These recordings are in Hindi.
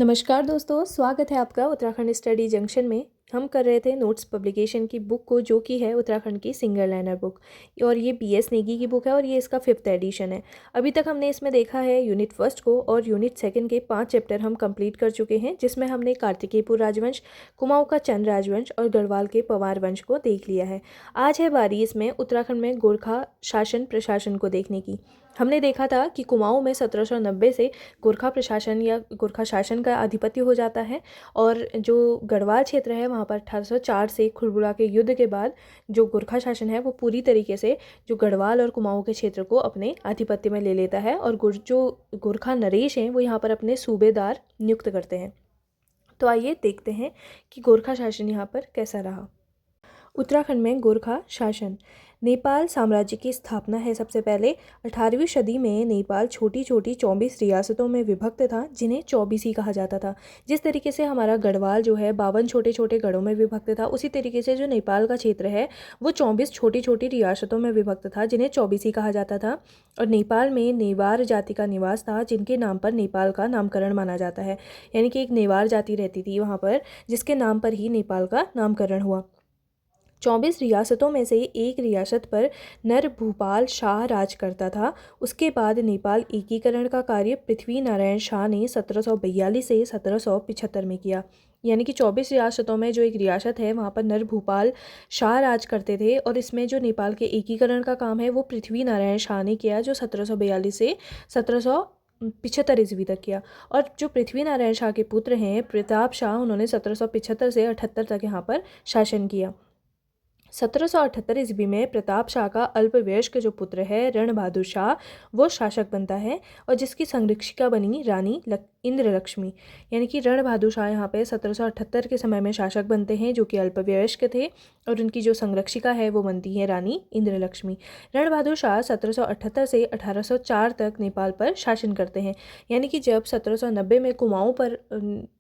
नमस्कार दोस्तों, स्वागत है आपका उत्तराखंड स्टडी जंक्शन में। हम कर रहे थे नोट्स पब्लिकेशन की बुक को, जो कि है उत्तराखंड की सिंगल लाइनर बुक। और ये बीएस नेगी की बुक है और ये इसका 5th एडिशन है। अभी तक हमने इसमें देखा है यूनिट फर्स्ट को और यूनिट सेकंड के 5 चैप्टर हम कंप्लीट कर चुके हैं, जिसमें हमने कार्तिकेयपुर राजवंश, कुमाऊं का चंद राजवंश और गढ़वाल के पवार वंश को देख लिया है। आज है बारी इसमें उत्तराखंड में गोरखा शासन प्रशासन को देखने की। हमने देखा था कि कुमाऊं में 1790 से गोरखा प्रशासन या गोरखा शासन का आधिपत्य हो जाता है, और जो गढ़वाल क्षेत्र है वहाँ पर 1804 से खुरबुड़ा के युद्ध के बाद जो गोरखा शासन है वो पूरी तरीके से जो गढ़वाल और कुमाऊं के क्षेत्र को अपने आधिपत्य में ले लेता है, और जो गोरखा नरेश हैं वो यहाँ पर अपने सूबेदार नियुक्त करते हैं। तो आइए देखते हैं कि गोरखा शासन यहाँ पर कैसा रहा। उत्तराखंड में गोरखा शासन। नेपाल साम्राज्य की स्थापना है। सबसे पहले 18वीं सदी में नेपाल छोटी छोटी 24 रियासतों में विभक्त था, जिन्हें चौबीसी कहा जाता था। जिस तरीके से हमारा गढ़वाल जो है 52 छोटे छोटे गढ़ों में विभक्त था, उसी तरीके से जो नेपाल का क्षेत्र है वो 24 छोटी छोटी रियासतों में विभक्त था, जिन्हें चौबीसी कहा जाता था। और नेपाल में नेवार जाति का निवास था, जिनके नाम पर नेपाल का नामकरण माना जाता है। यानी कि एक नेवार जाति रहती थी वहाँ पर, जिसके नाम पर ही नेपाल का नामकरण हुआ। 24 रियासतों में से एक रियासत पर नर भूपाल शाह राज करता था। उसके बाद नेपाल एकीकरण का कार्य पृथ्वी नारायण शाह ने 1742 से 1775 में किया। यानी कि 24 रियासतों में जो एक रियासत है वहाँ पर नर भूपाल शाह राज करते थे, और इसमें जो नेपाल के एकीकरण का काम है वो पृथ्वी नारायण शाह ने किया, जो 1742 से 1775 ईस्वी तक किया। और जो पृथ्वी नारायण शाह के पुत्र हैं प्रताप शाह, उन्होंने 1775 से 78 तक यहाँ पर शासन किया। 1778 ईस्वी में प्रताप शाह का अल्पवयस्क जो पुत्र है रण बहादुर शाह, वो शासक बनता है, और जिसकी संरक्षिका बनी रानी इंद्रलक्ष्मी। यानी कि रण बहादुर शाह यहाँ पे 1778 के समय में शासक बनते हैं, जो कि अल्पवयस्क थे, और उनकी जो संरक्षिका है वो बनती है रानी इंद्रलक्ष्मी। रण बहादुर शाह 1778 से 1804 तक नेपाल पर शासन करते हैं। यानी कि जब 1790 में कुमाऊं पर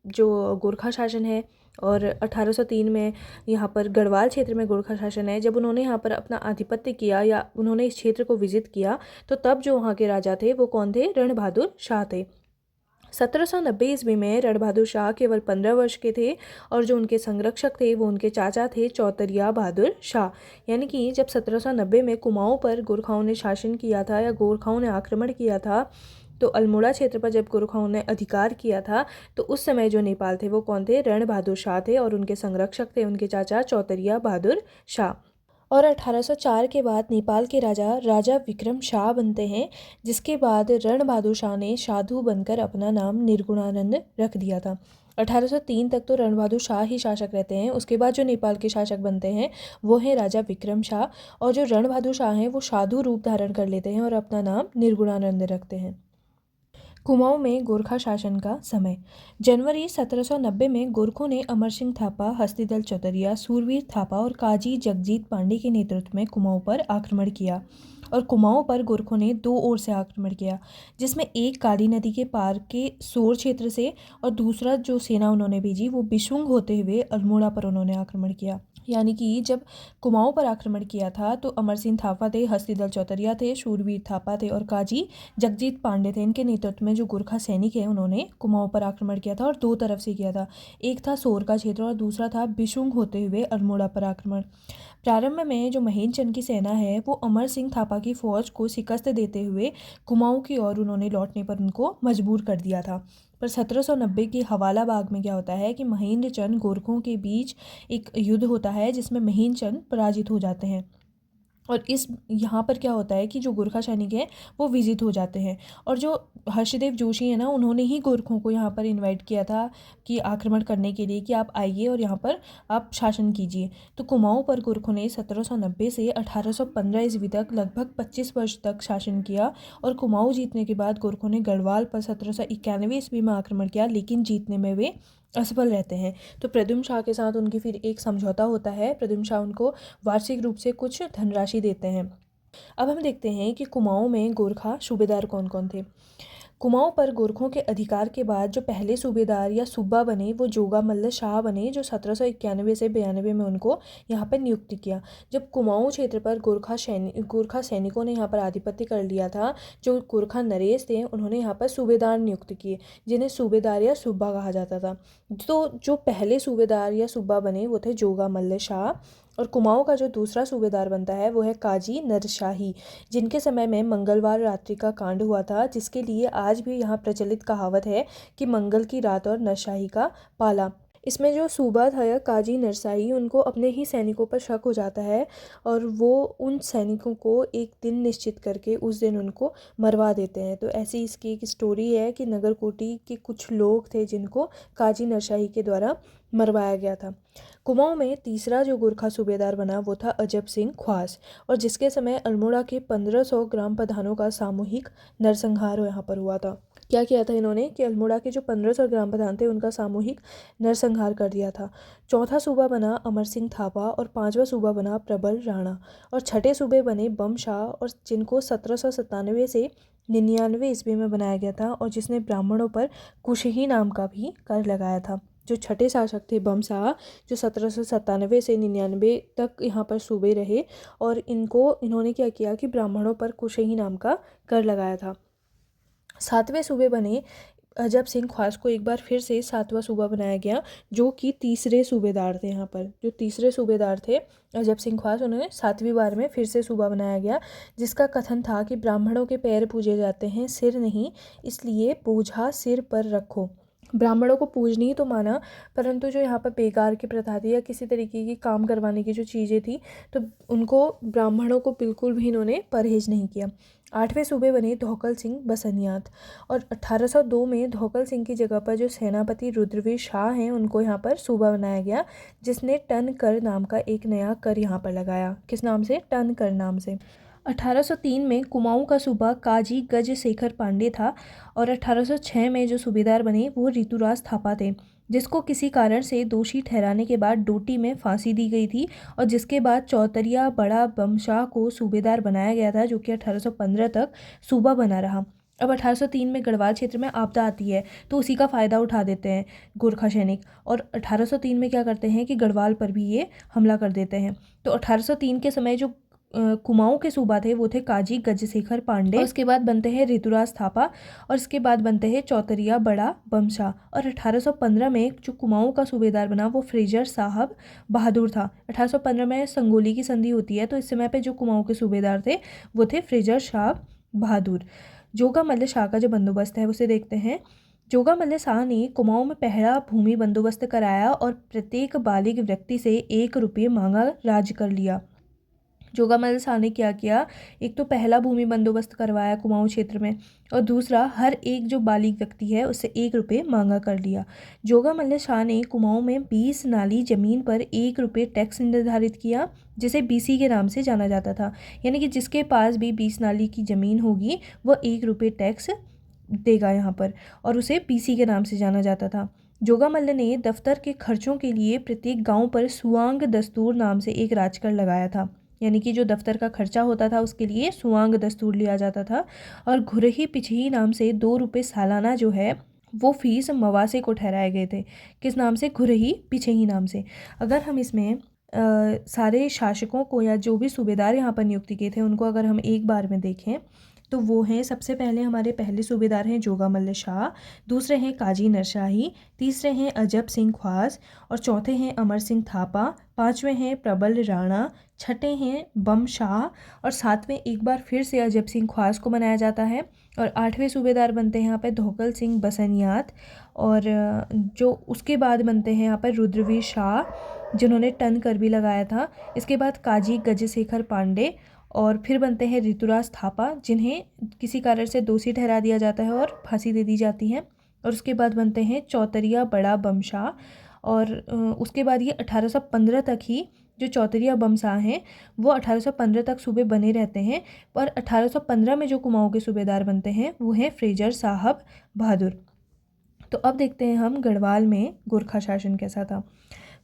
जो गोरखा शासन है, और 1803 में यहाँ पर गढ़वाल क्षेत्र में गोरखा शासन है, जब उन्होंने यहाँ पर अपना आधिपत्य किया या उन्होंने इस क्षेत्र को विजिट किया, तो तब जो वहाँ के राजा थे वो कौन थे? रण बहादुर शाह थे। 1790 ईस्वी में रण बहादुर शाह केवल 15 वर्ष के थे, और जो उनके संरक्षक थे वो उनके चाचा थे चौतरिया बहादुर शाह। यानी कि जब 1790 में कुमाऊं पर गोरखाओं ने शासन किया था या गोरखाओं ने आक्रमण किया था, तो अल्मोड़ा क्षेत्र पर जब गोरखाओं ने अधिकार किया था, तो उस समय जो नेपाल थे वो कौन थे? रण बहादुर शाह थे, और उनके संरक्षक थे उनके चाचा चौतरिया बहादुर शाह। और 1804 के बाद नेपाल के राजा राजा विक्रम शाह बनते हैं, जिसके बाद रण बहादुर शाह ने साधु बनकर अपना नाम निर्गुणानंद रख दिया था। 1803 तक तो रण बहादुर शाह ही शासक रहते हैं। उसके बाद जो नेपाल के शासक बनते हैं वो है राजा विक्रम शाह, और जो रण बहादुर शाह हैं वो साधु रूप धारण कर लेते हैं और अपना नाम निर्गुणानंद रखते हैं। कुमाऊं में गोरखा शासन का समय। जनवरी 1790 में गोरखों ने अमर सिंह थापा, हस्तिदल चौतरिया, सूरवीर थापा और काजी जगजीत पांडे के नेतृत्व में कुमाऊं पर आक्रमण किया। और कुमाऊं पर गोरखों ने 2 ओर से आक्रमण किया, जिसमें एक काली नदी के पार के सोर क्षेत्र से, और दूसरा जो सेना उन्होंने भेजी वो बिशुंग होते हुए अल्मोड़ा पर उन्होंने आक्रमण किया। यानी कि जब कुमाऊं पर आक्रमण किया था तो अमर सिंह थापा थे, हस्तिदल चौतरिया थे, शूरवीर थापा थे और काजी जगजीत पांडे थे। इनके नेतृत्व में जो गोरखा सैनिक हैं उन्होंने कुमाऊं पर आक्रमण किया था, और 2 तरफ से किया था। एक था सोर का क्षेत्र और दूसरा था बिशुंग होते हुए अल्मोड़ा पर आक्रमण। प्रारंभ में जो महेंद्र चंद की सेना है वो अमर सिंह थापा की फौज को शिकस्त देते हुए कुमाऊं की ओर उन्होंने लौटने पर उनको मजबूर कर दिया था। पर 1790 की हवाला बाग में क्या होता है कि महेंद्र चंद गोरखों के बीच एक युद्ध होता है, जिसमें महेंद्र चंद पराजित हो जाते हैं। और इस यहाँ पर क्या होता है कि जो गोरखा सैनिक हैं वो विजित हो जाते हैं, और जो हर्षदेव जोशी है ना, उन्होंने ही गोरखों को यहाँ पर इनवाइट किया था कि आक्रमण करने के लिए, कि आप आइए और यहाँ पर आप शासन कीजिए। तो कुमाऊं पर गोरखों ने 1790 से 1815 ईस्वी तक लगभग 25 वर्ष तक शासन किया। और कुमाऊं जीतने के बाद गोरखों ने गढ़वाल पर 1791 ईस्वी में आक्रमण किया, लेकिन जीतने में वे असफल रहते हैं। तो प्रद्युम्न शाह के साथ उनकी फिर एक समझौता होता है। प्रद्युम्न शाह उनको वार्षिक रूप से कुछ धनराशि देते हैं। अब हम देखते हैं कि कुमाऊं में गोरखा सूबेदार कौन कौन थे। कुमाऊं पर गोरखों के अधिकार के बाद जो पहले सूबेदार या सूबा बने वो जोगा मल्ल शाह बने, जो 1791 से 92 में उनको यहाँ पर नियुक्त किया। जब कुमाऊं क्षेत्र पर गोरखा सैनिकों ने यहाँ पर आधिपत्य कर लिया था, जो गोरखा नरेश थे उन्होंने यहाँ पर सूबेदार नियुक्त किए, जिन्हें सूबेदार या सूबा कहा जाता था। तो जो पहले सूबेदार या सूबा बने वो थे जोगा मल्ल शाह, और कुमाऊं का जो दूसरा सूबेदार बनता है वो है काजी नरशाही, जिनके समय में मंगलवार रात्रि का कांड हुआ था, जिसके लिए आज भी यहाँ प्रचलित कहावत है कि मंगल की रात और नरशाही का पाला। इसमें जो सूबा था या काजी नरसाई, उनको अपने ही सैनिकों पर शक हो जाता है और वो उन सैनिकों को एक दिन निश्चित करके उस दिन उनको मरवा देते हैं। तो ऐसी इसकी एक स्टोरी है कि नगरकोटी के कुछ लोग थे जिनको काजी नरशाही के द्वारा मरवाया गया था। कुमाऊं में तीसरा जो गोरखा सूबेदार बना वो था अजब सिंह ख्वास, और जिसके समय अल्मोड़ा के 1500 ग्राम प्रधानों का सामूहिक नरसंहार यहाँ पर हुआ था। क्या किया था इन्होंने कि अल्मोड़ा के जो 1500 ग्राम प्रधान थे उनका सामूहिक नरसंहार कर दिया था। चौथा सूबा बना अमर सिंह थापा, और पांचवा सूबा बना प्रबल राणा, और छठे सूबे बने बम शाह, और जिनको 1797 से 99 ईस्वी में बनाया गया था, और जिसने ब्राह्मणों पर कुशही नाम का भी कर लगाया था। जो छठे शासक थे बम शाह, जो 1797 से 99 तक यहाँ पर सूबे रहे, और इन्होंने क्या किया कि ब्राह्मणों पर कुशही नाम का कर लगाया था। सातवें सूबे बने अजब सिंह ख्वास को एक बार फिर से सातवां सूबा बनाया गया, जो कि तीसरे सूबेदार थे। यहाँ पर जो तीसरे सूबेदार थे अजब सिंह ख्वास, उन्हें सातवीं बार में फिर से सूबा बनाया गया, जिसका कथन था कि ब्राह्मणों के पैर पूजे जाते हैं, सिर नहीं, इसलिए पूजा सिर पर रखो। ब्राह्मणों को पूजनी ही तो माना, परंतु जो यहाँ पर बेकार की प्रथा थी या किसी तरीके की काम करवाने की जो चीज़ें थी, तो उनको ब्राह्मणों को बिल्कुल भी इन्होंने परहेज नहीं किया। आठवें सूबे बने धौकल सिंह बसनियात, और 1802 में धौकल सिंह की जगह पर जो सेनापति रुद्रवीर शाह हैं उनको यहाँ पर सूबा बनाया गया, जिसने टन कर नाम का एक नया कर यहाँ पर लगाया। किस नाम से? टन कर नाम से। 1803 में कुमाऊं का सूबा काजी गज शेखर पांडे था, और 1806 में जो सूबेदार बने वो ऋतुराज थापा थे, जिसको किसी कारण से दोषी ठहराने के बाद डोटी में फांसी दी गई थी, और जिसके बाद चौतरिया बड़ा बमशाह को सूबेदार बनाया गया था, जो कि 1815 तक सूबा बना रहा। अब 1803 में गढ़वाल क्षेत्र में आपदा आती है, तो उसी का फ़ायदा उठा देते हैं गोरखा सैनिक, और 1803 में क्या करते हैं कि गढ़वाल पर भी ये हमला कर देते हैं। तो 1803 के समय जो कुमाऊं के सूबा थे वो थे काजी गजशेखर पांडे, और उसके बाद बनते हैं ऋतुराज थापा, और इसके बाद बनते हैं चौतरिया बड़ा बमशाह। और 1815 में जो कुमाऊं का सूबेदार बना वो फ्रेजर साहब बहादुर था। 1815 में संगोली की संधि होती है, तो इस समय पे जो कुमाऊं के सूबेदार थे वो थे फ्रेजर शाह बहादुर। जोगा मल्ल शाह का जो बंदोबस्त है उसे देखते हैं। जोगा मल्ल शाह ने कुमाऊं में पहला भूमि बंदोबस्त कराया, और प्रत्येक बालिग व्यक्ति से 1 रुपये मांगा राज कर लिया। जोगा मल्ल शाह ने क्या किया, एक तो पहला भूमि बंदोबस्त करवाया कुमाऊं क्षेत्र में, और दूसरा हर एक जो बालिग व्यक्ति है उससे 1 रुपये मांगा कर लिया। जोगा मल्ल शाह ने कुमाऊं में 20 नाली जमीन पर 1 रुपये टैक्स निर्धारित किया, जिसे बीसी के नाम से जाना जाता था। यानी कि जिसके पास भी 20 नाली की ज़मीन होगी वह 1 रुपये टैक्स देगा यहाँ पर, और उसे बीसी के नाम से जाना जाता था। जोगा मल्ल ने दफ्तर के खर्चों के लिए प्रत्येक गांव पर सुआंग दस्तूर नाम से एक राजकर लगाया था। यानी कि जो दफ्तर का खर्चा होता था उसके लिए सुआंग दस्तूर लिया जाता था, और घुरही पिछही नाम से 2 रुपये सालाना जो है वो फीस मवासे को ठहराए गए थे। किस नाम से? घुरही पिछही नाम से। अगर हम इसमें सारे शासकों को या जो भी सूबेदार यहाँ पर नियुक्ति किए थे उनको अगर हम एक बार में देखें तो वो हैं, सबसे पहले हमारे पहले सूबेदार हैं जोगा मल्ल शाह, दूसरे हैं काजी नरशाही, तीसरे हैं अजब सिंह ख्वास, और चौथे हैं अमर सिंह थापा, पांचवें हैं प्रबल राणा, छठे हैं बम शाह, और सातवें एक बार फिर से अजब सिंह ख्वास को बनाया जाता है, और आठवें सूबेदार बनते हैं यहाँ पर धौकल सिंह बसनियात, और जो उसके बाद बनते हैं यहाँ पर रुद्रवीर शाह जिन्होंने टन कर भी लगाया था। इसके बाद काजी गजशेखर पांडे, और फिर बनते हैं ऋतुराज थापा जिन्हें किसी कारण से दोषी ठहरा दिया जाता है और फांसी दे दी जाती है, और उसके बाद बनते हैं चौतरिया बड़ा बमशाह, और उसके बाद ये 1815 तक ही जो चौतरिया बमशाह हैं वो 1815 तक सूबे बने रहते हैं, पर 1815 में जो कुमाऊं के सूबेदार बनते हैं वो हैं फ्रेजर साहब बहादुर। तो अब देखते हैं हम गढ़वाल में गोरखा शासन कैसा था।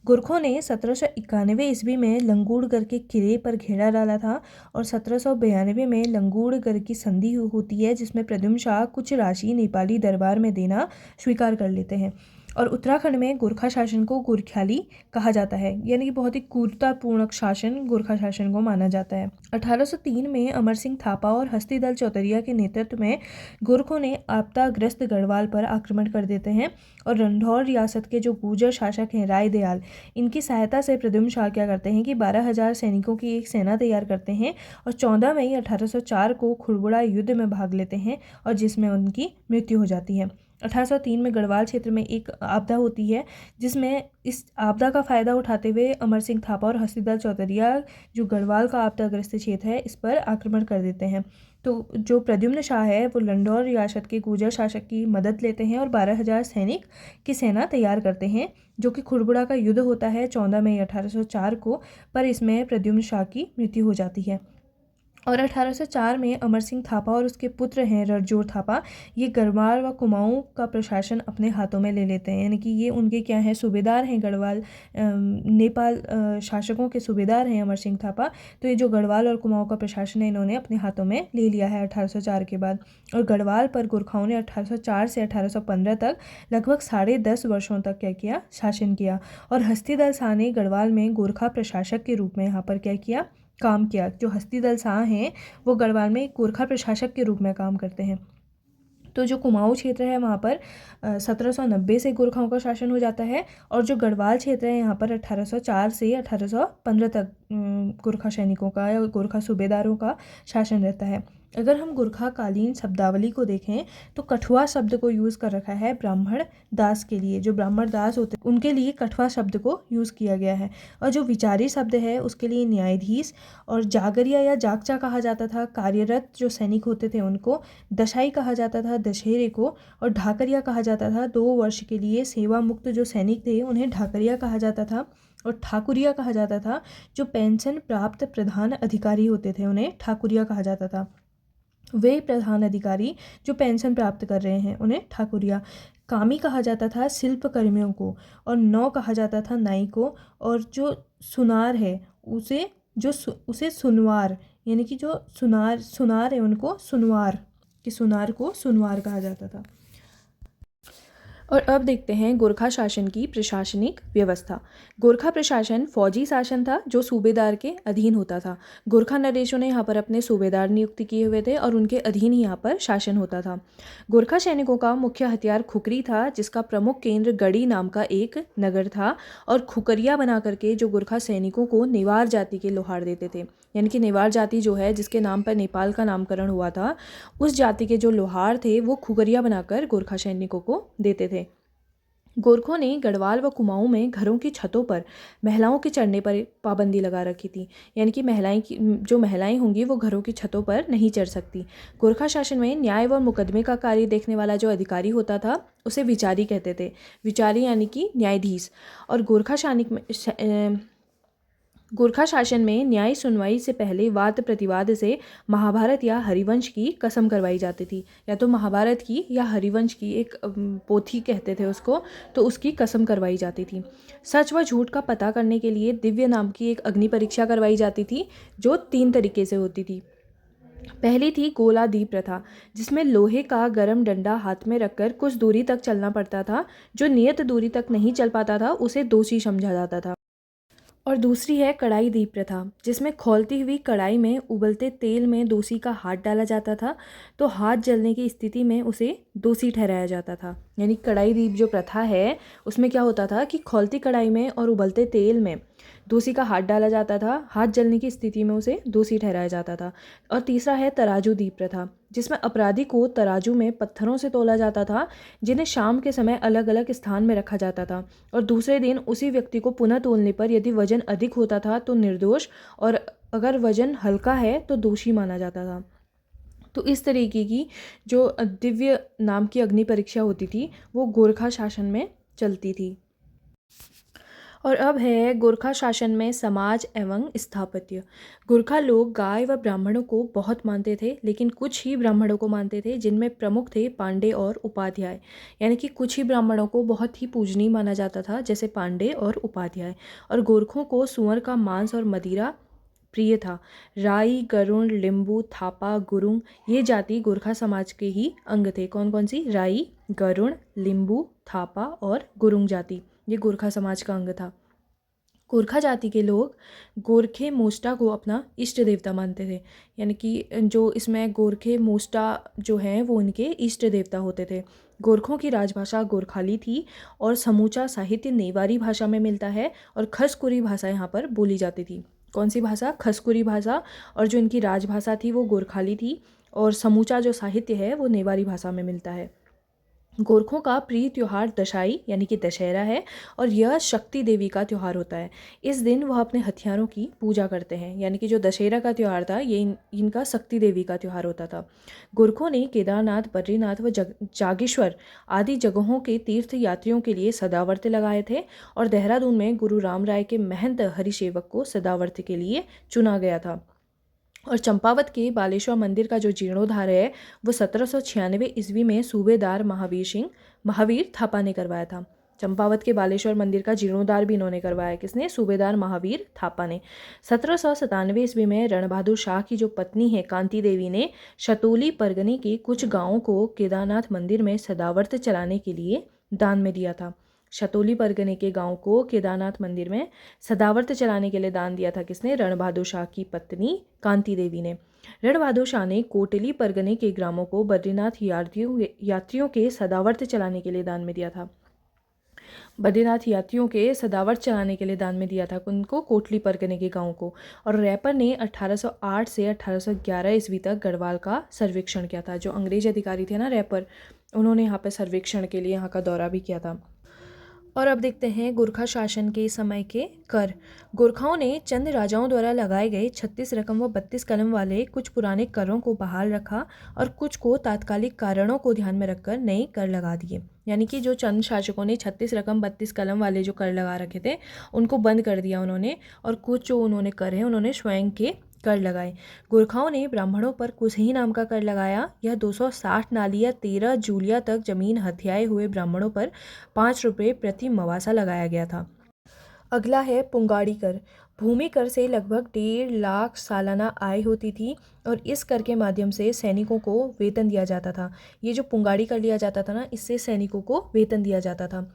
गोरखों ने 1791 ईस्वी में लंगूड़गढ़ के किले पर घेरा डाला था और 1792 में लंगूड़गढ़ की संधि होती है, जिसमें प्रद्युम्न शाह कुछ राशि नेपाली दरबार में देना स्वीकार कर लेते हैं। और उत्तराखंड में गोरखा शासन को गोरख्याली कहा जाता है, यानी कि बहुत ही क्रूरतापूर्ण शासन गोरखा शासन को माना जाता है। 1803 में अमर सिंह थापा और हस्तीदल चौतरिया के नेतृत्व में गोरखों ने आपदाग्रस्त गढ़वाल पर आक्रमण कर देते हैं और रंधौर रियासत के जो गुर्जर शासक हैं राय दयाल, इनकी सहायता से प्रद्युम्न शाह क्या करते हैं कि 12,000 सैनिकों की एक सेना तैयार करते हैं और 14 मई 1804 को खुड़बुड़ा युद्ध में भाग लेते हैं और जिसमें उनकी मृत्यु हो जाती है। 1803 में गढ़वाल क्षेत्र में एक आपदा होती है, जिसमें इस आपदा का फ़ायदा उठाते हुए अमर सिंह थापा और हस्तीदल चौतरिया जो गढ़वाल का आपदाग्रस्त क्षेत्र है इस पर आक्रमण कर देते हैं। तो जो प्रद्युम्न शाह है वो लंढौर रियासत के गुर्जर शासक की मदद लेते हैं और 12,000 सैनिक की सेना तैयार करते हैं, जो कि खुड़बुड़ा का युद्ध होता है 14 मई 1804 को, पर इसमें प्रद्युम्न शाह की मृत्यु हो जाती है। और 1804 में अमर सिंह थापा और उसके पुत्र हैं रणजोर थापा, ये गढ़वाल व कुमाऊं का प्रशासन अपने हाथों में ले लेते हैं, यानी कि ये उनके क्या हैं, सूबेदार हैं। गढ़वाल नेपाल शासकों के सूबेदार हैं अमर सिंह थापा। तो ये जो गढ़वाल और कुमाऊं का प्रशासन है इन्होंने अपने हाथों में ले लिया है 1804 के बाद। और गढ़वाल पर गोरखाओं ने 1804 से 1815 तक लगभग 10.5 वर्षों तक क्या किया, शासन किया। और हस्तीदल शाह ने गढ़वाल में गोरखा प्रशासक के रूप में यहाँ पर क्या किया, काम किया। जो हस्तीदल शाह हैं वो गढ़वाल में गोरखा प्रशासक के रूप में काम करते हैं। तो जो कुमाऊं क्षेत्र है वहाँ पर 1790 से गोरखाओं का शासन हो जाता है और जो गढ़वाल क्षेत्र है यहाँ पर 1804 से 1815 तक गोरखा सैनिकों का या गोरखा सूबेदारों का शासन रहता है। अगर हम गोरखाकालीन शब्दावली को देखें तो कठुआ शब्द को यूज़ कर रखा है ब्राह्मण दास के लिए। जो ब्राह्मण दास होते हैं उनके लिए कठुआ शब्द को यूज़ किया गया है। और जो विचारी शब्द है उसके लिए न्यायाधीश और जागरिया या जागचा कहा जाता था। कार्यरत जो सैनिक होते थे उनको दशाई कहा जाता था, दशहरे को। और ढाकरिया कहा जाता था, 2 वर्ष के लिए सेवा मुक्त जो सैनिक थे उन्हें ढाकरिया कहा जाता था। और ठाकुरिया कहा जाता था, जो पेंशन प्राप्त प्रधान अधिकारी होते थे उन्हें ठाकुरिया कहा जाता था। वे प्रधान अधिकारी जो पेंशन प्राप्त कर रहे हैं उन्हें ठाकुरिया। कामी कहा जाता था शिल्पकर्मियों को और नौ कहा जाता था नाई को। और जो सुनार है उसे सुनवार, यानी कि जो सुनार है उनको सुनवार, कि सुनार को सुनवार कहा जाता था। और अब देखते हैं गोरखा शासन की प्रशासनिक व्यवस्था। गोरखा प्रशासन फौजी शासन था जो सूबेदार के अधीन होता था। गोरखा नरेशों ने यहाँ पर अपने सूबेदार नियुक्त किए हुए थे और उनके अधीन ही यहाँ पर शासन होता था। गोरखा सैनिकों का मुख्य हथियार खुकरी था, जिसका प्रमुख केंद्र गढ़ी नाम का एक नगर था। और खुकरिया बना करके जो गोरखा सैनिकों को नेवार जाति के लोहार देते थे, यानी कि नेवार जाति जो है जिसके नाम पर नेपाल का नामकरण हुआ था, उस जाति के जो लोहार थे वो खुकरिया बनाकर गोरखा सैनिकों को देते थे। गोरखों ने गढ़वाल व कुमाऊं में घरों की छतों पर महिलाओं के चढ़ने पर पाबंदी लगा रखी थी, यानी कि महिलाएं होंगी वो घरों की छतों पर नहीं चढ़ सकती। गोरखा शासन में न्याय व मुकदमे का कार्य देखने वाला जो अधिकारी होता था उसे विचारी कहते थे। विचारी यानी कि न्यायाधीश। और गोरखा शासन में न्याय सुनवाई से पहले वाद प्रतिवाद से महाभारत या हरिवंश की कसम करवाई जाती थी, या तो महाभारत की या हरिवंश की एक पोथी कहते थे उसको, तो उसकी कसम करवाई जाती थी। सच व झूठ का पता करने के लिए दिव्य नाम की एक अग्नि परीक्षा करवाई जाती थी, जो 3 तरीके से होती थी। पहली थी गोला दीप प्रथा, जिसमें लोहे का गर्म डंडा हाथ में रखकर कुछ दूरी तक चलना पड़ता था। जो नियत दूरी तक नहीं चल पाता था उसे दोषी समझा जाता था। और दूसरी है कढ़ाई दीप प्रथा, जिसमें खौलती हुई कढ़ाई में उबलते तेल में दोषी का हाथ डाला जाता था, तो हाथ जलने की स्थिति में उसे दोषी ठहराया जाता था। यानी कढ़ाई दीप जो प्रथा है उसमें क्या होता था कि खौलती कढ़ाई में और उबलते तेल में दोषी का हाथ डाला जाता था, हाथ जलने की स्थिति में उसे दोषी ठहराया जाता था। और तीसरा है तराजू दीप प्रथा, जिसमें अपराधी को तराजू में पत्थरों से तोला जाता था, जिन्हें शाम के समय अलग अलग स्थान में रखा जाता था। और दूसरे दिन उसी व्यक्ति को पुनः तोलने पर यदि वजन अधिक होता था तो निर्दोष, और अगर वजन हल्का है तो दोषी माना जाता था। तो इस तरीके की जो दिव्य नाम की अग्नि परीक्षा होती थी वो गोरखा शासन में चलती थी। और अब है गोरखा शासन में समाज एवं स्थापत्य। गोरखा लोग गाय व ब्राह्मणों को बहुत मानते थे, लेकिन कुछ ही ब्राह्मणों को मानते थे, जिनमें प्रमुख थे पांडे और उपाध्याय। यानी कि कुछ ही ब्राह्मणों को बहुत ही पूजनीय माना जाता था, जैसे पांडे और उपाध्याय। और गोरखों को सुअर का मांस और मदिरा प्रिय था। राई, गरुड़, लिंबू, थापा, गुरुंग ये जाति गोरखा समाज के ही अंग थे। कौन कौन सी? राई, गरुड़, लिंबू, थापा और गुरुंग जाति, ये गोरखा समाज का अंग था। गोरखा जाति के लोग गोरखे मोस्टा को अपना इष्ट देवता मानते थे। यानी कि जो इसमें गोरखे मोस्टा जो हैं वो उनके इष्ट देवता होते थे। गोरखों की राजभाषा गोरखाली थी और समूचा साहित्य नेवारी भाषा में मिलता है और खसकुरी भाषा यहाँ पर बोली जाती थी। कौन सी भाषा? खसकुरी भाषा। और जो इनकी राजभाषा थी वो गोरखाली थी और समूचा जो साहित्य है वो नेवारी भाषा में मिलता है। गोरखों का प्रिय त्यौहार दशाई यानी कि दशहरा है और यह शक्ति देवी का त्यौहार होता है। इस दिन वह अपने हथियारों की पूजा करते हैं। यानी कि जो दशहरा का त्यौहार था ये इनका शक्ति देवी का त्यौहार होता था। गोरखों ने केदारनाथ, बद्रीनाथ व जागेश्वर आदि जगहों के तीर्थ यात्रियों के लिए सदावर्त लगाए थे और देहरादून में गुरु राम राय के महंत हरिसेवक को सदावर्त के लिए चुना गया था। और चंपावत के बालेश्वर मंदिर का जो जीर्णोद्धार है वो 1796 ईस्वी में सूबेदार महावीर थापा ने करवाया था। चंपावत के बालेश्वर मंदिर का जीर्णोद्धार भी इन्होंने करवाया। किसने? सूबेदार महावीर थापा ने। 1797 ईस्वी में रणबहादुर शाह की जो पत्नी है कांति देवी ने शतोली परगने के कुछ गांवों को केदारनाथ मंदिर में सदावर्त चलाने के लिए दान में दिया था। शतोली परगने के गांव को केदारनाथ मंदिर में सदावर्त चलाने के लिए दान दिया था। किसने? रणबहादुर शाह की पत्नी कांति देवी ने। रणबहादुर शाह ने कोटली परगने के ग्रामों को बद्रीनाथ यात्रियों के सदावर्त चलाने के लिए दान में दिया था। बद्रीनाथ यात्रियों के सदावर्त चलाने के लिए दान में दिया था उनको, कोटली परगने के गांव को। और रैपर ने 1808 से 1811 ईस्वी तक गढ़वाल का सर्वेक्षण किया था। जो अंग्रेज अधिकारी थे ना रैपर, उन्होंने यहाँ पर सर्वेक्षण के लिए यहाँ का दौरा भी किया था। और अब देखते हैं गोरखा शासन के समय के कर। गोरखाओं ने चंद राजाओं द्वारा लगाए गए 36 रकम व 32 कलम वाले कुछ पुराने करों को बहाल रखा और कुछ को तात्कालिक कारणों को ध्यान में रखकर नए कर लगा दिए। यानी कि जो चंद शासकों ने 36 रकम 32 कलम वाले जो कर लगा रखे थे उनको बंद कर दिया उन्होंने, और कुछ जो उन्होंने कर हैं उन्होंने स्वयं के कर लगाए। गोरखाओं ने ब्राह्मणों पर कुसही नाम का कर लगाया। यह 260 नाली या 13 जूलिया तक जमीन हथियाए हुए ब्राह्मणों पर 5 रुपये प्रति मवासा लगाया गया था। अगला है पुंगाड़ी कर। भूमि कर से लगभग 1.5 लाख सालाना आय होती थी और इस कर के माध्यम से सैनिकों को वेतन दिया जाता था। ये जो पुंगाड़ी कर लिया जाता था ना, इससे सैनिकों को वेतन दिया जाता था।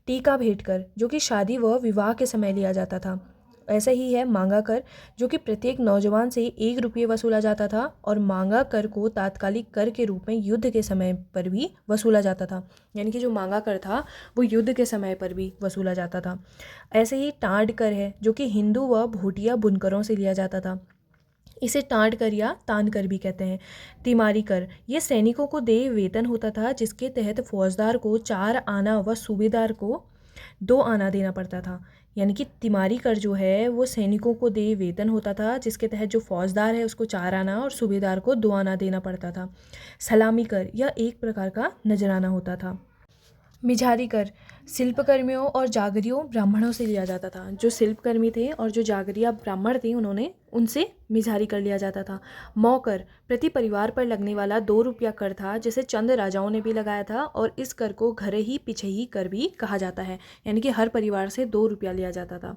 टीका भेंट कर, जो कि शादी व विवाह के समय लिया जाता था। ऐसा ही है मांगा कर, जो कि प्रत्येक नौजवान से 1 रुपये वसूला जाता था और मांगा कर को तात्कालिक कर के रूप में युद्ध के समय पर भी वसूला जाता था। यानी कि जो मांगा कर था वो युद्ध के समय पर भी वसूला जाता था। ऐसे ही टाँड कर है, जो कि हिंदू व भोटिया बुनकरों से लिया जाता था। इसे टाँड कर या तान कर भी कहते हैं। तिमारी कर, ये सैनिकों को देय वेतन होता था, जिसके तहत फौजदार को 4 आना व सूबेदार को 2 आना देना पड़ता था। यानी कि तिमारी कर जो है वो सैनिकों को देय वेतन होता था, जिसके तहत जो फौजदार है उसको 4 आना और सूबेदार को 2 आना देना पड़ता था। सलामी कर, यह एक प्रकार का नजराना होता था। मिझारी कर, शिल्पकर्मियों और जागरियों ब्राह्मणों से लिया जाता था। जो शिल्पकर्मी थे और जो जागरिया ब्राह्मण थे उनसे मिझारी कर लिया जाता था। मौकर, प्रति परिवार पर लगने वाला 2 रुपया कर था, जिसे चंद राजाओं ने भी लगाया था और इस कर को घर ही पिछही कर भी कहा जाता है। यानी कि हर परिवार से 2 रुपया लिया जाता था।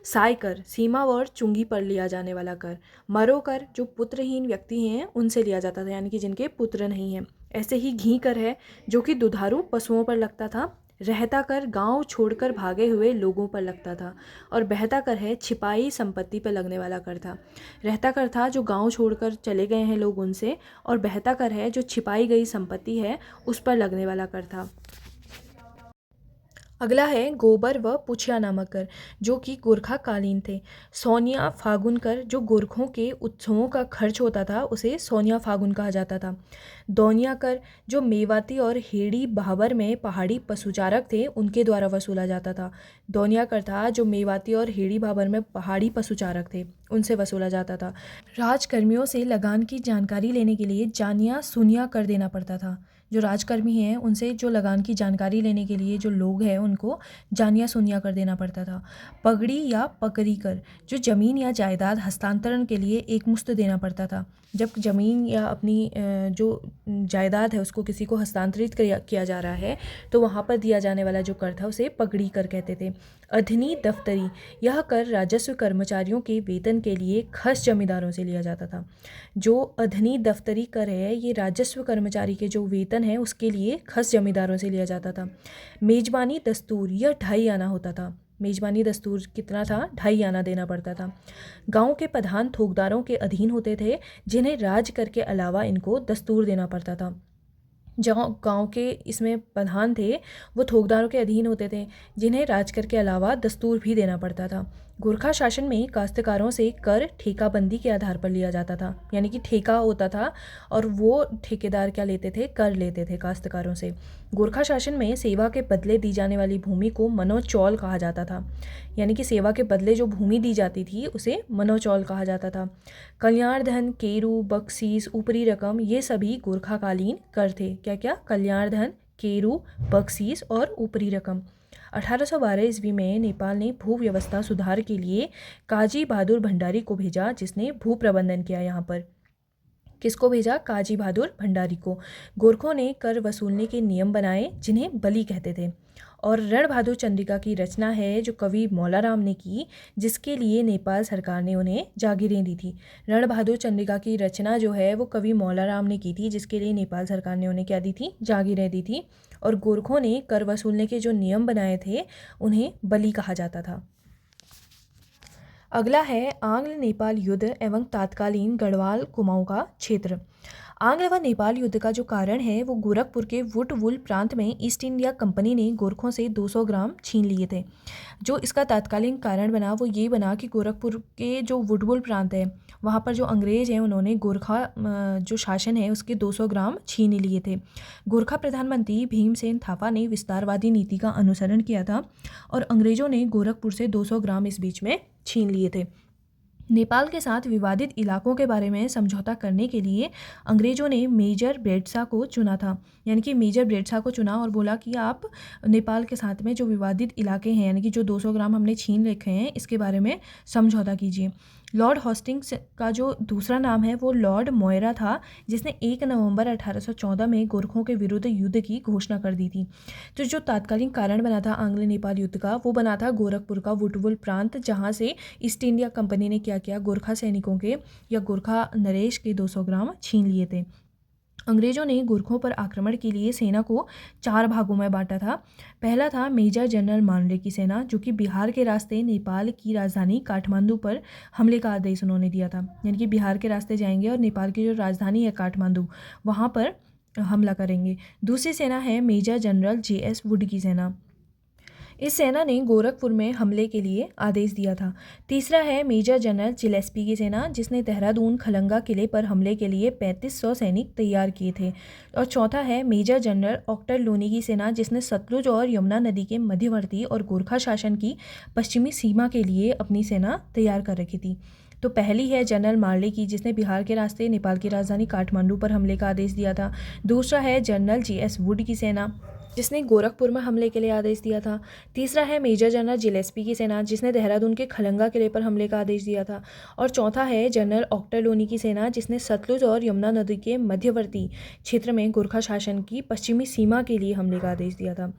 साय कर, सीमा और चुंगी पर लिया जाने वाला कर। मरो कर, जो पुत्रहीन व्यक्ति हैं उनसे लिया जाता था, यानी कि जिनके पुत्र नहीं हैं। ऐसे ही घी कर है, जो कि दुधारू पशुओं पर लगता था। रहता कर, गांव छोड़कर भागे हुए लोगों पर लगता था। और बहता कर है, छिपाई संपत्ति पर लगने वाला कर था। रहता कर था जो गांव छोड़कर चले गए हैं लोग उनसे, और बहता कर है जो छिपाई गई संपत्ति है उस पर लगने वाला कर था। अगला है गोबर व पुछिया नामक कर, जो कि गोरखा कालीन थे। सोनिया फागुन कर, जो गोरखों के उत्सवों का खर्च होता था उसे सोनिया फागुन कहा जाता था। दौनिया कर, जो मेवाती और हेड़ी भाबर में पहाड़ी पशुचारक थे उनके द्वारा वसूला जाता था। दौनिया कर था जो मेवाती और हेड़ी भाबर में पहाड़ी पशुचारक थे उनसे वसूला जाता था। राजकर्मियों से लगान की जानकारी लेने के लिए जानिया सुनिया कर देना पड़ता था। जो राजकर्मी हैं उनसे जो लगान की जानकारी लेने के लिए जो लोग हैं उनको जानिया सुनिया कर देना पड़ता था। पगड़ी या पकड़ी कर, जो ज़मीन या जायदाद हस्तांतरण के लिए एक मुश्त देना पड़ता था। जब ज़मीन या अपनी जो जायदाद है उसको किसी को हस्तांतरित किया जा रहा है तो वहाँ पर दिया जाने वाला जो कर था उसे पगड़ी कर कहते थे। अधनी दफ्तरी, यह कर राजस्व कर्मचारियों के वेतन के लिए खस जमींदारों से लिया जाता था। जो अधनी दफ्तरी कर है ये राजस्व कर्मचारी के जो वेतन है उसके लिए खस जमींदारों से लिया जाता था। मेजबानी दस्तूर, यह 2.5 आना होता था। मेजबानी दस्तूर कितना था? 2.5 आना देना पड़ता था। गांव के प्रधान थोकदारों के अधीन होते थे, जिन्हें राज कर के अलावा इनको दस्तूर देना पड़ता था। जो गांव के इसमें प्रधान थे वो थोकदारों के अधीन होते थे, जिन्हें राजकर के अलावा दस्तूर भी देना पड़ता था। गोरखा शासन में काश्तकारों से कर ठेकाबंदी के आधार पर लिया जाता था, यानी कि ठेका होता था और वो ठेकेदार क्या लेते थे? कर लेते थे काश्तकारों से। गोरखा शासन में सेवा के बदले दी जाने वाली भूमि को मनोचौल कहा जाता था, यानी कि सेवा के बदले जो भूमि दी जाती थी उसे मनोचौल कहा जाता था। कल्याण धन, केरू, बख्शीस, ऊपरी रकम, ये सभी गोरखाकालीन कर थे। क्या क्या? कल्याण धन, केरू, बख्शीस और ऊपरी रकम। 1812 ईस्वी में नेपाल ने भू व्यवस्था सुधार के लिए काजी बहादुर भंडारी को भेजा, जिसने भू प्रबंधन किया। यहाँ पर किसको भेजा? काजी बहादुर भंडारी को। गोरखों ने कर वसूलने के नियम बनाए जिन्हें बली कहते थे। और रण बहादुर चंद्रिका की रचना है जो कवि मौलाराम ने की, जिसके लिए नेपाल सरकार ने उन्हें जागीरें दी थी। रण बहादुर चंद्रिका की रचना जो है वो कवि मौलाराम ने की थी, जिसके लिए नेपाल सरकार ने उन्हें क्या दी थी? जागीरें दी थी। और गोरखों ने कर वसूलने के जो नियम बनाए थे उन्हें बली कहा जाता था। अगला है आंग्ल नेपाल युद्ध एवं तात्कालीन गढ़वाल कुमाऊं का क्षेत्र। आंग्ल व नेपाल युद्ध का जो कारण है वो गोरखपुर के वुडवुल प्रांत में ईस्ट इंडिया कंपनी ने गोरखों से 200 ग्राम छीन लिए थे। जो इसका तात्कालीन कारण बना वो ये बना कि गोरखपुर के जो वुडवुल प्रांत है वहाँ पर जो अंग्रेज हैं उन्होंने गोरखा जो शासन है उसके 200 ग्राम छीन लिए थे। गोरखा प्रधानमंत्री भीमसेन थापा ने विस्तारवादी नीति का अनुसरण किया था और अंग्रेजों ने गोरखपुर से 200 ग्राम इस बीच में छीन लिए थे। नेपाल के साथ विवादित इलाकों के बारे में समझौता करने के लिए अंग्रेजों ने मेजर ब्रेडसा को चुना था, यानी कि मेजर ब्रेडसा को चुना और बोला कि आप नेपाल के साथ में जो विवादित इलाके हैं यानी कि जो 200 ग्राम हमने छीन रखे हैं इसके बारे में समझौता कीजिए। लॉर्ड हॉस्टिंग्स का जो दूसरा नाम है वो लॉर्ड मोयरा था, जिसने 1 नवंबर 1814 में गोरखों के विरुद्ध युद्ध की घोषणा कर दी थी। तो जो तात्कालिक कारण बना था आंग्ल नेपाल युद्ध का वो बना था गोरखपुर का वुडवुल प्रांत, जहाँ से ईस्ट इंडिया कंपनी ने क्या किया? गोरखा सैनिकों के या गोरखा नरेश के 200 ग्राम छीन लिए थे। अंग्रेजों ने गोरखों पर आक्रमण के लिए सेना को 4 भागों में बांटा था। पहला था मेजर जनरल मानले की सेना, जो कि बिहार के रास्ते नेपाल की राजधानी काठमांडू पर हमले का आदेश उन्होंने दिया था, यानी कि बिहार के रास्ते जाएंगे और नेपाल की जो राजधानी है काठमांडू वहाँ पर हमला करेंगे। दूसरी सेना है मेजर जनरल JS वुड की सेना। इस सेना ने गोरखपुर में हमले के लिए आदेश दिया था। तीसरा है मेजर जनरल जिलेस्पी की सेना, जिसने देहरादून खलंगा किले पर हमले के लिए 3500 सैनिक तैयार किए थे। और चौथा है मेजर जनरल ऑक्टर लोनी की सेना, जिसने सतलुज और यमुना नदी के मध्यवर्ती और गोरखा शासन की पश्चिमी सीमा के लिए अपनी सेना तैयार कर रखी थी। तो पहली है जनरल मार्ले की, जिसने बिहार के रास्ते नेपाल की राजधानी काठमांडू पर हमले का आदेश दिया था। दूसरा है जनरल JS वुड की सेना, जिसने गोरखपुर में हमले के लिए आदेश दिया था। तीसरा है मेजर जनरल जिलेस्पी की सेना, जिसने देहरादून के खलंगा किले पर हमले का आदेश दिया था। और चौथा है जनरल ऑक्टर लोनी की सेना, जिसने सतलुज और यमुना नदी के मध्यवर्ती क्षेत्र में गोरखा शासन की पश्चिमी सीमा के लिए हमले का आदेश दिया था।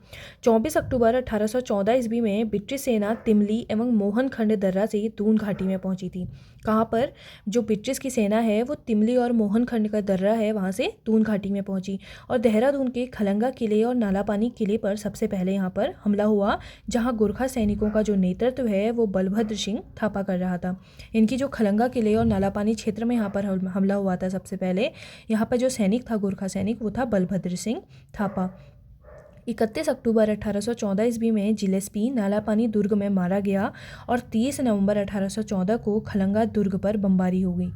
24 अक्टूबर 1814 ईस्वी में ब्रिटिश सेना तिमली एवं मोहनखंड दर्रा से दून घाटी में पहुंची थी। कहाँ पर? जो ब्रिटिश की सेना है वो तिमली और मोहनखंड का दर्रा है वहाँ से दून घाटी में पहुंची और देहरादून के खलंगा किले और नालापानी किले पर सबसे पहले यहाँ पर हमला हुआ, जहाँ गोरखा सैनिकों का जो नेतृत्व है वो बलभद्र सिंह थापा कर रहा था। इनकी जो खलंगा किले और नालापानी क्षेत्र में यहाँ पर हमला हुआ था सबसे पहले, यहाँ पर जो सैनिक था गोरखा सैनिक वो था बलभद्र सिंह थापा। 31 अक्टूबर 1814 ईस्वी में जिलेस्पी नालापानी दुर्ग में मारा गया और 30 नवंबर 1814 को खलंगा दुर्ग पर बमबारी हो गई।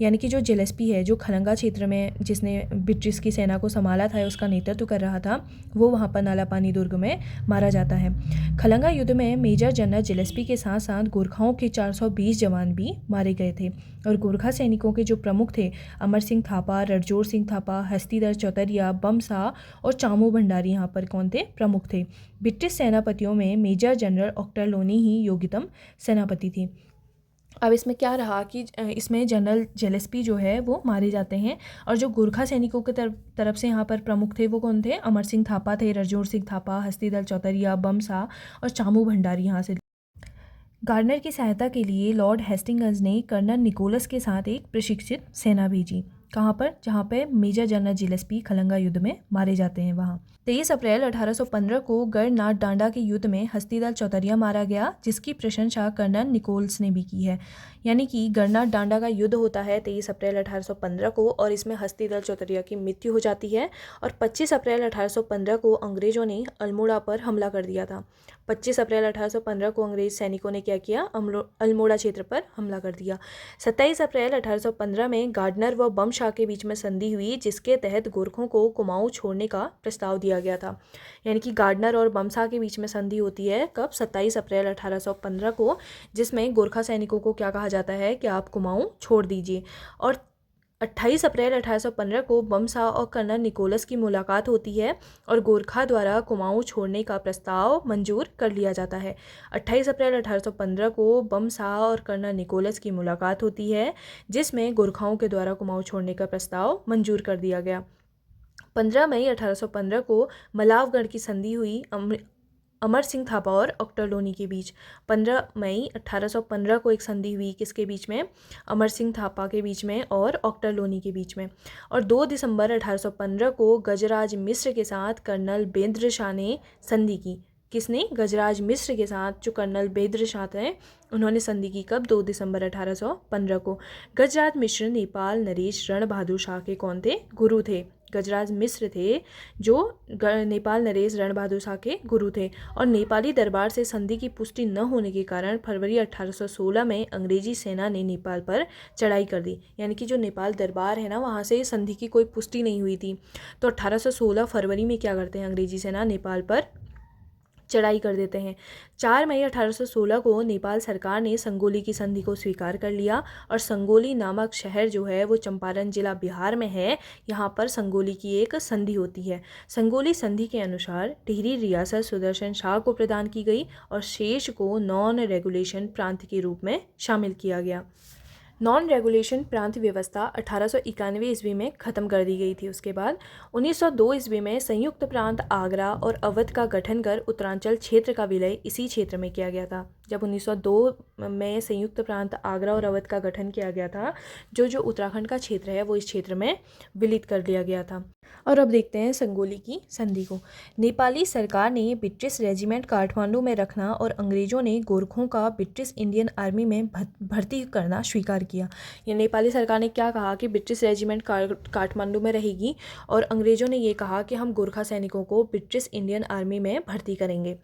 यानी कि जो जिलेस्पी है, जो खलंगा क्षेत्र में जिसने ब्रिटिश की सेना को संभाला था, उसका नेतृत्व कर रहा था, वो वहाँ पर नालापानी दुर्ग में मारा जाता है। खलंगा युद्ध में मेजर जनरल जिलेस्पी के साथ साथ गोरखाओं के 420 जवान भी मारे गए थे और गोरखा सैनिकों के जो प्रमुख थे, अमर सिंह थापा, रणजोर सिंह थापा, हस्तीधर चौतरिया, बमसा और चामू भंडारी यहाँ पर कौन थे? प्रमुख थे। ब्रिटिश सेनापतियों में मेजर जनरल ऑक्टरलोनी ही योग्यतम सेनापति थी। अब इसमें क्या रहा कि इसमें जनरल जिलेस्पी जो है वो मारे जाते हैं और जो गोरखा सैनिकों के तरफ से यहाँ पर प्रमुख थे वो कौन थे? अमर सिंह थापा थे, रणजोर सिंह थापा, हस्तीधर चौतरिया, बमसा और चामू भंडारी यहाँ से। गार्डनर की सहायता के लिए लॉर्ड हेस्टिंग्स ने कर्नल निकोलस के साथ एक प्रशिक्षित सेना भेजी। कहाँ पर? जहाँ पे मेजर जनरल जिलेस्पी खलंगा युद्ध में मारे जाते हैं वहाँ। 23 अप्रैल 1815 को गढ़नाथ डांडा के युद्ध में हस्तीदल चौतरिया मारा गया, जिसकी प्रशंसा कर्नल निकोल्स ने भी की है। यानी कि गढ़नाथ डांडा का युद्ध होता है 23 अप्रैल 1815 को और इसमें हस्तीदल चौतरिया की मृत्यु हो जाती है। और 25 अप्रैल 1815 को अंग्रेजों ने अल्मोड़ा पर हमला कर दिया था। 25 अप्रैल 1815 को अंग्रेज सैनिकों ने क्या किया? अल्मोड़ा क्षेत्र पर हमला कर दिया। 27 अप्रैल 1815 में गार्डनर व बमशाह के बीच में संधि हुई, जिसके तहत गोरखों को कुमाऊं छोड़ने का प्रस्ताव दिया गया था। यानी कि गार्डनर और बमशाह के बीच में संधि होती है कब? 27 अप्रैल 1815 को, जिसमें गोरखा सैनिकों को क्या कहा जाता है कि आप कुमाऊं छोड़ दीजिए। और 28 अप्रैल 1815 को बमशाह और कर्नल निकोलस की मुलाकात होती है और गोरखा द्वारा कुमाऊं छोड़ने का प्रस्ताव मंजूर कर लिया जाता है। 28 अप्रैल 1815 को बमशाह और कर्नल निकोलस की मुलाकात होती है, जिसमें गोरखाओं के द्वारा कुमाऊं छोड़ने का प्रस्ताव मंजूर कर दिया गया। 15 मई 1815 को मलावगढ़ की संधि हुई अमर सिंह थापा और ऑक्टरलोनी के बीच। 15 मई 1815 को एक संधि हुई, किसके बीच में? अमर सिंह थापा के बीच में और ऑक्टरलोनी के बीच में। और 2 दिसंबर 1815 को गजराज मिश्र के साथ कर्नल बेंद्र शाह ने संधि की। किसने? गजराज मिश्र के साथ जो कर्नल बेंद्र शाह थे, उन्होंने संधि की कब? 2 दिसंबर 1815 को। गजराज मिश्र नेपाल नरेश रण बहादुर शाह के कौन थे? गुरु थे। गजराज मिश्र थे जो नेपाल नरेश रण बहादुर शाह के गुरु थे। और नेपाली दरबार से संधि की पुष्टि न होने के कारण फरवरी 1816 में अंग्रेजी सेना ने नेपाल पर चढ़ाई कर दी। यानी कि जो नेपाल दरबार है ना, वहाँ से संधि की कोई पुष्टि नहीं हुई थी। तो 1816 फरवरी में क्या करते हैं? अंग्रेजी सेना नेपाल पर चढ़ाई कर देते हैं। 4 मई 1816 को नेपाल सरकार ने संगोली की संधि को स्वीकार कर लिया और संगोली नामक शहर जो है वो चंपारण जिला बिहार में है, यहाँ पर संगोली की एक संधि होती है। संगोली संधि के अनुसार टिहरी रियासत सुदर्शन शाह को प्रदान की गई और शेष को नॉन रेगुलेशन प्रांत के रूप में शामिल किया गया। नॉन रेगुलेशन प्रांत व्यवस्था 1891 ईस्वी में ख़त्म कर दी गई थी। उसके बाद 1902 ईस्वी में संयुक्त प्रांत आगरा और अवध का गठन कर उत्तरांचल क्षेत्र का विलय इसी क्षेत्र में किया गया था। जब 1902 में संयुक्त प्रांत आगरा और अवध का गठन किया गया था, जो उत्तराखंड का क्षेत्र है वो इस क्षेत्र में विलित कर दिया गया था। और अब देखते हैं संगोली की संधि को। नेपाली सरकार ने ब्रिटिश रेजिमेंट काठमांडू में रखना और अंग्रेजों ने गोरखों का ब्रिटिश इंडियन आर्मी में भर्ती करना स्वीकार किया। ये नेपाली सरकार ने क्या कहा कि ब्रिटिश रेजिमेंट काठमांडू में रहेगी और अंग्रेजों ने ये कहा कि हम गोरखा सैनिकों को ब्रिटिश इंडियन आर्मी में भर्ती करेंगे।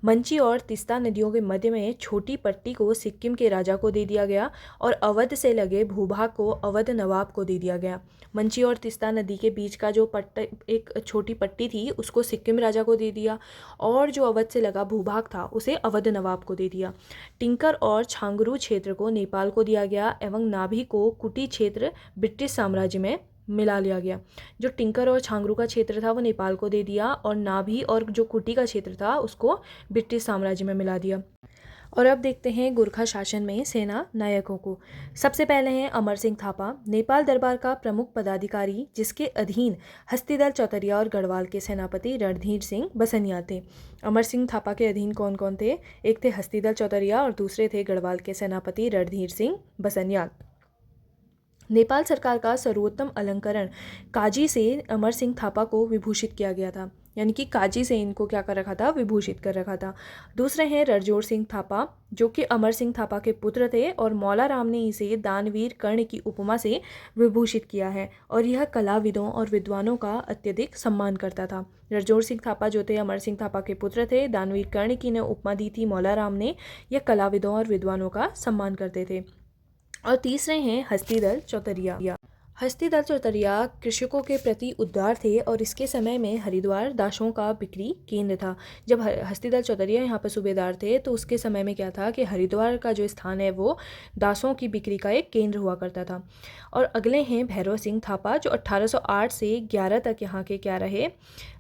मंची और तिस्ता नदियों के मध्य में छोटी पट्टी को सिक्किम के राजा को दे दिया गया और अवध से लगे भूभाग को अवध नवाब को दे दिया गया। मंची और तिस्ता नदी के बीच का जो एक छोटी पट्टी थी उसको सिक्किम राजा को दे दिया और जो अवध से लगा भूभाग था उसे अवध नवाब को दे दिया। टिंकर और छांगरू क्षेत्र को नेपाल को दिया गया एवं नाभी को कुटी क्षेत्र ब्रिटिश साम्राज्य में मिला लिया गया। जो टिंकर और छांगरू का क्षेत्र था वो नेपाल को दे दिया और नाभी और जो कुटी का क्षेत्र था उसको ब्रिटिश साम्राज्य में मिला दिया। और अब देखते हैं गोरखा शासन में सेना नायकों को। सबसे पहले हैं अमर सिंह थापा, नेपाल दरबार का प्रमुख पदाधिकारी, जिसके अधीन हस्तीदल चौतरिया और गढ़वाल के सेनापति रणधीर सिंह बसनिया थे। अमर सिंह थापा के अधीन कौन कौन थे? एक थे हस्तीदल चौतरिया और दूसरे थे गढ़वाल के सेनापति रणधीर सिंह बसनिया। नेपाल सरकार का सर्वोत्तम अलंकरण काजी से अमर सिंह थापा को विभूषित किया गया था। यानी कि काजी से इनको क्या कर रखा था, विभूषित कर रखा था। दूसरे हैं रणजोर सिंह थापा, जो कि अमर सिंह थापा के पुत्र थे और मौला राम ने इसे दानवीर कर्ण की उपमा से विभूषित किया है और यह कलाविदों और विद्वानों का अत्यधिक सम्मान करता था। रणजोर सिंह थापा जो थे अमर सिंह थापा के पुत्र थे, दानवीर कर्ण की ने उपमा दी थी मौला राम ने, यह कलाविदों और विद्वानों का सम्मान करते थे। और तीसरे हैं हस्तिदल चौतरिया। हस्तिदल चौतरिया कृषकों के प्रति उदार थे और इसके समय में हरिद्वार दासों का बिक्री केंद्र था। जब हस्तिदल चौतरिया यहाँ पर सूबेदार थे तो उसके समय में क्या था कि हरिद्वार का जो स्थान है वो दासों की बिक्री का एक केंद्र हुआ करता था। और अगले हैं भैरव सिंह थापा, जो 1808 से 11 तक यहाँ के क्या रहे,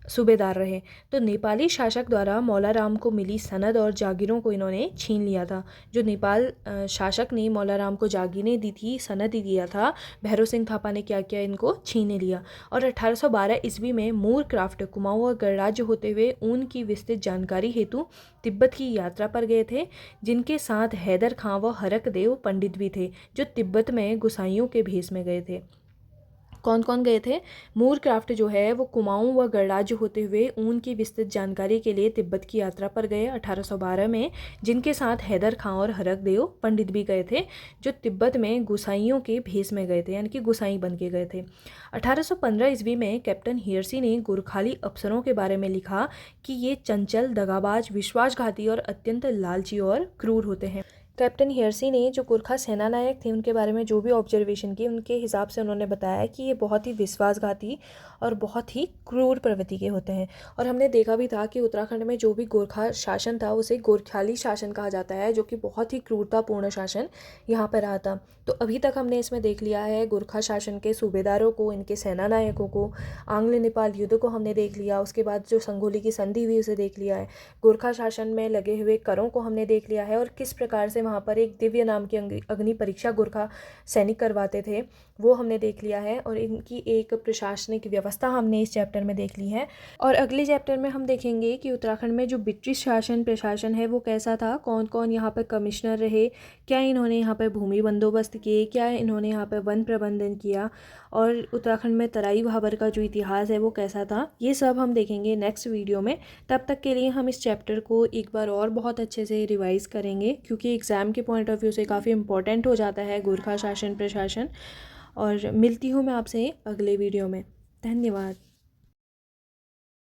सूबेदार रहे। तो नेपाली शासक द्वारा मौला राम को मिली सनद और जागीरों को इन्होंने छीन लिया था। जो नेपाल शासक ने मौला राम को जागीरें दी थी, सनद ही दिया था, भैरव सिंह थापा ने क्या किया, इनको छीन लिया। और 1812 ईस्वी में मूर क्राफ्ट कुमाऊं और गणराज्य होते हुए ऊन की विस्तृत जानकारी हेतु तिब्बत की यात्रा पर गए थे, जिनके साथ हैदर खां व हरक देव पंडित भी थे, जो तिब्बत में गुसाइयों के भेष में गए थे। कौन कौन गए थे? मूर क्राफ्ट जो है वो कुमाऊं व गणराज्य होते हुए ऊन की विस्तृत जानकारी के लिए तिब्बत की यात्रा पर गए 1812 में, जिनके साथ हैदर खां और हरक देव पंडित भी गए थे, जो तिब्बत में गुसाइयों के भेष में गए थे, यानी कि गुसाई बन के गए थे। 1815 ईस्वी में कैप्टन हियर्सी ने गोरखाली अफसरों के बारे में लिखा कि ये चंचल, दगाबाज, विश्वासघाती और अत्यंत लालची और क्रूर होते हैं। कैप्टन हियर्सी ने जो गोरखा सेना नायक थे उनके बारे में जो भी ऑब्जर्वेशन की, उनके हिसाब से उन्होंने बताया कि ये बहुत ही विश्वासघाती और बहुत ही क्रूर प्रवृत्ति के होते हैं। और हमने देखा भी था कि उत्तराखंड में जो भी गोरखा शासन था उसे गोरखाली शासन कहा जाता है, जो कि बहुत ही क्रूरतापूर्ण शासन यहाँ पर रहा था। तो अभी तक हमने इसमें देख लिया है गोरखा शासन के सूबेदारों को, इनके सेना नायकों को, आंग्ल नेपाल युद्ध को हमने देख लिया, उसके बाद जो संगोली की संधि हुई उसे देख लिया है, गोरखा शासन में लगे हुए करों को हमने देख लिया है, और किस प्रकार से वहाँ पर एक दिव्य नाम की अग्नि परीक्षा गोरखा सैनिक करवाते थे वो हमने देख लिया है, और इनकी एक प्रशासनिक व्यवस्था हमने इस चैप्टर में देख ली है। और अगले चैप्टर में हम देखेंगे कि उत्तराखंड में जो ब्रिटिश शासन प्रशासन है वो कैसा था, कौन कौन यहाँ पर कमिश्नर रहे, क्या इन्होंने यहाँ पर भूमि बंदोबस्त किए, क्या इन्होंने यहाँ पर वन प्रबंधन किया, और उत्तराखंड में तराई भाबर का जो इतिहास है वो कैसा था, ये सब हम देखेंगे नेक्स्ट वीडियो में। तब तक के लिए हम इस चैप्टर को एक बार और बहुत अच्छे से रिवाइज़ करेंगे, क्योंकि एग्ज़ाम के पॉइंट ऑफ व्यू से काफ़ी इंपॉर्टेंट हो जाता है गोरखा शासन प्रशासन। और मिलती हूँ मैं आपसे अगले वीडियो में। धन्यवाद।